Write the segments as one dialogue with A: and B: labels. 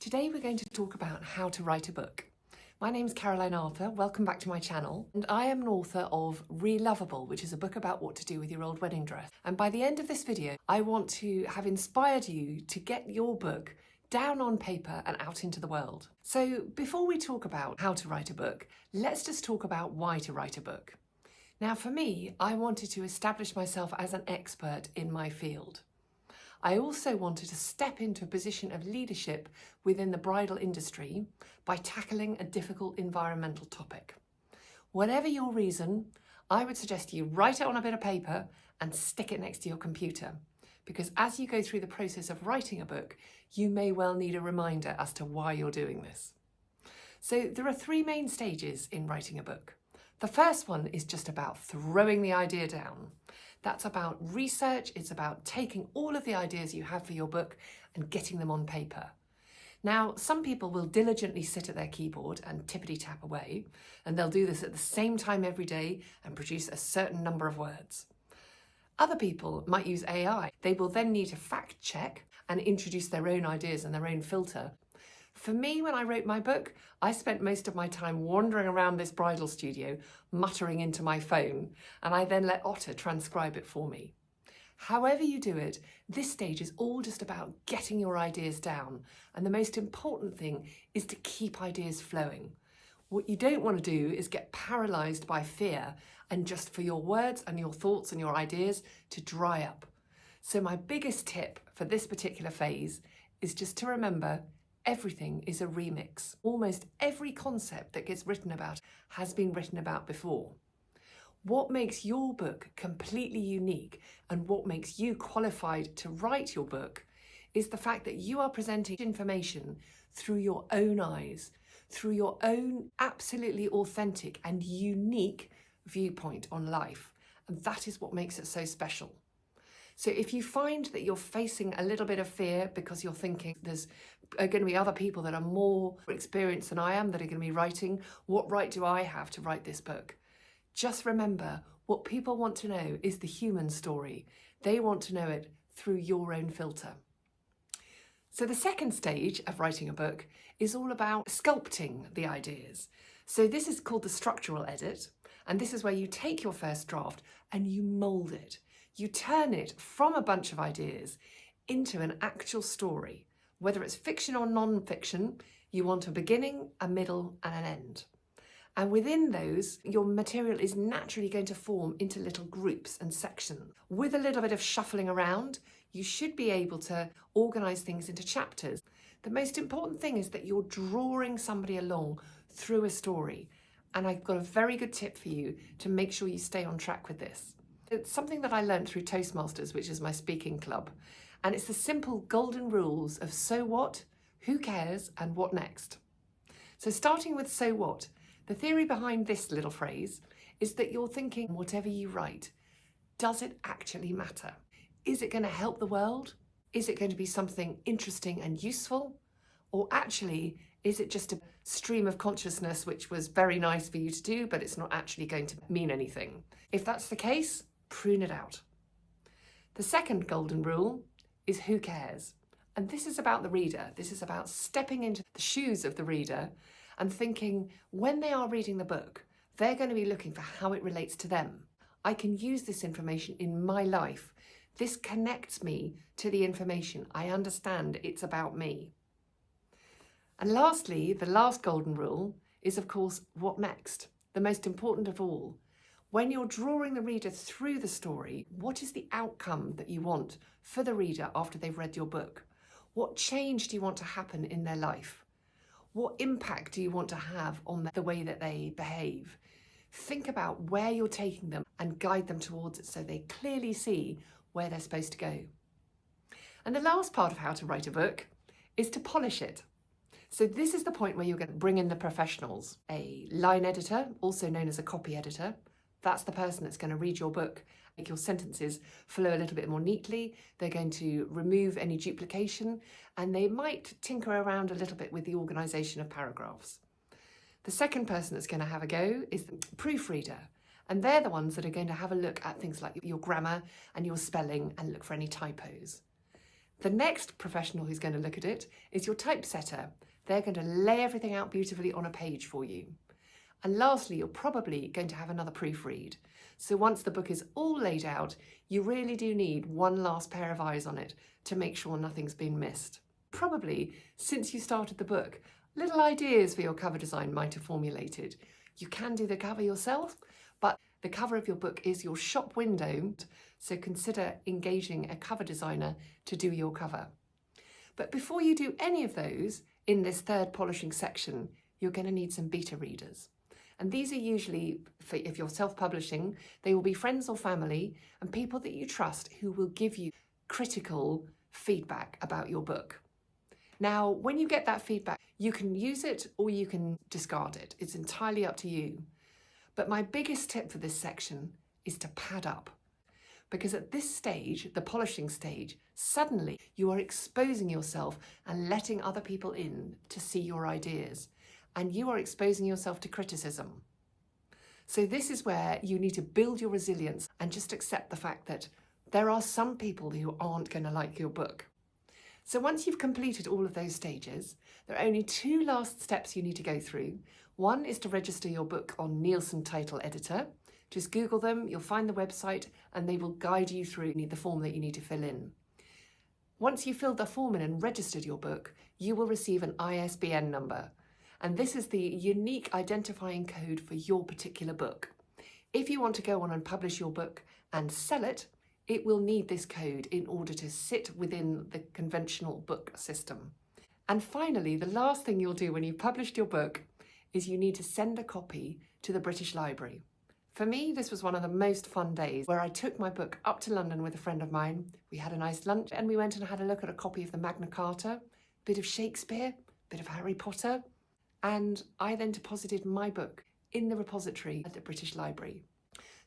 A: Today we're going to talk about how to write a book. My name's Caroline Arthur, welcome back to my channel, and I am an author of Relovable, which is a book about what to do with your old wedding dress. And by the end of this video, I want to have inspired you to get your book down on paper and out into the world. So before we talk about how to write a book, let's just talk about why to write a book. Now for me, I wanted to establish myself as an expert in my field. I also wanted to step into a position of leadership within the bridal industry by tackling a difficult environmental topic. Whatever your reason, I would suggest you write it on a bit of paper and stick it next to your computer, because as you go through the process of writing a book, you may well need a reminder as to why you're doing this. So there are three main stages in writing a book. The first one is just about throwing the idea down. That's about research, it's about taking all of the ideas you have for your book and getting them on paper. Now, some people will diligently sit at their keyboard and tippity-tap away, and they'll do this at the same time every day and produce a certain number of words. Other people might use AI. They will then need to fact check and introduce their own ideas and their own filter. For me, when I wrote my book, I spent most of my time wandering around this bridal studio, muttering into my phone, and I then let Otter transcribe it for me. However you do it, this stage is all just about getting your ideas down, and the most important thing is to keep ideas flowing. What you don't want to do is get paralysed by fear and just for your words and your thoughts and your ideas to dry up. So my biggest tip for this particular phase is just to remember everything is a remix. Almost every concept that gets written about has been written about before. What makes your book completely unique and what makes you qualified to write your book is the fact that you are presenting information through your own eyes, through your own absolutely authentic and unique viewpoint on life. And that is what makes it so special. So if you find that you're facing a little bit of fear because you're thinking there's going to be other people that are more experienced than I am that are going to be writing, what right do I have to write this book? Just remember, what people want to know is the human story. They want to know it through your own filter. So the second stage of writing a book is all about sculpting the ideas. So this is called the structural edit, and this is where you take your first draft and you mould it. You turn it from a bunch of ideas into an actual story. Whether it's fiction or non-fiction, you want a beginning, a middle, and an end. And within those, your material is naturally going to form into little groups and sections. With a little bit of shuffling around, you should be able to organise things into chapters. The most important thing is that you're drawing somebody along through a story. And I've got a very good tip for you to make sure you stay on track with this. It's something that I learned through Toastmasters, which is my speaking club. And it's the simple golden rules of so what, who cares, and what next. So starting with so what, the theory behind this little phrase is that you're thinking whatever you write, does it actually matter? Is it going to help the world? Is it going to be something interesting and useful? Or actually, is it just a stream of consciousness which was very nice for you to do, but it's not actually going to mean anything? If that's the case, prune it out. The second golden rule is who cares? And this is about the reader. This is about stepping into the shoes of the reader and thinking when they are reading the book, they're going to be looking for how it relates to them. I can use this information in my life. This connects me to the information. I understand it's about me. And lastly, the last golden rule is, of course, what next? The most important of all. When you're drawing the reader through the story, what is the outcome that you want for the reader after they've read your book? What change do you want to happen in their life? What impact do you want to have on the way that they behave? Think about where you're taking them and guide them towards it so they clearly see where they're supposed to go. And the last part of how to write a book is to polish it. So this is the point where you're going to bring in the professionals. A line editor, also known as a copy editor. That's the person that's going to read your book, make your sentences flow a little bit more neatly. They're going to remove any duplication, and they might tinker around a little bit with the organisation of paragraphs. The second person that's going to have a go is the proofreader, and they're the ones that are going to have a look at things like your grammar and your spelling and look for any typos. The next professional who's going to look at it is your typesetter. They're going to lay everything out beautifully on a page for you. And lastly, you're probably going to have another proofread. So once the book is all laid out, you really do need one last pair of eyes on it to make sure nothing's been missed. Probably, since you started the book, little ideas for your cover design might have formulated. You can do the cover yourself, but the cover of your book is your shop window, so consider engaging a cover designer to do your cover. But before you do any of those, in this third polishing section, you're going to need some beta readers. And these are usually, if you're self-publishing, they will be friends or family and people that you trust who will give you critical feedback about your book. Now, when you get that feedback, you can use it or you can discard it. It's entirely up to you. But my biggest tip for this section is to pad up. Because at this stage, the polishing stage, suddenly you are exposing yourself and letting other people in to see your ideas. And you are exposing yourself to criticism. So this is where you need to build your resilience and just accept the fact that there are some people who aren't going to like your book. So once you've completed all of those stages, there are only two last steps you need to go through. One is to register your book on Nielsen Title Editor. Just Google them, you'll find the website, and they will guide you through the form that you need to fill in. Once you've filled the form in and registered your book, you will receive an ISBN number. And this is the unique identifying code for your particular book. If you want to go on and publish your book and sell it, it will need this code in order to sit within the conventional book system. And finally, the last thing you'll do when you've published your book is you need to send a copy to the British Library. For me, this was one of the most fun days where I took my book up to London with a friend of mine. We had a nice lunch and we went and had a look at a copy of the Magna Carta, a bit of Shakespeare, a bit of Harry Potter, and I then deposited my book in the repository at the British Library.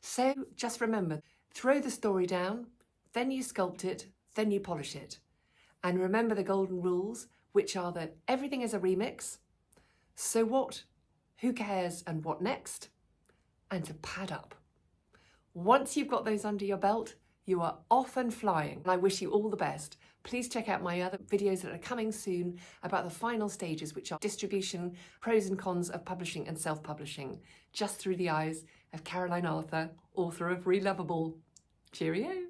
A: So just remember, throw the story down, then you sculpt it, then you polish it. And remember the golden rules, which are that everything is a remix. So what, who cares, and what next? And to pad up. Once you've got those under your belt, you are off and flying. And I wish you all the best. Please check out my other videos that are coming soon about the final stages, which are distribution, pros and cons of publishing and self-publishing, just through the eyes of Caroline Arthur, author of Relovable. Cheerio.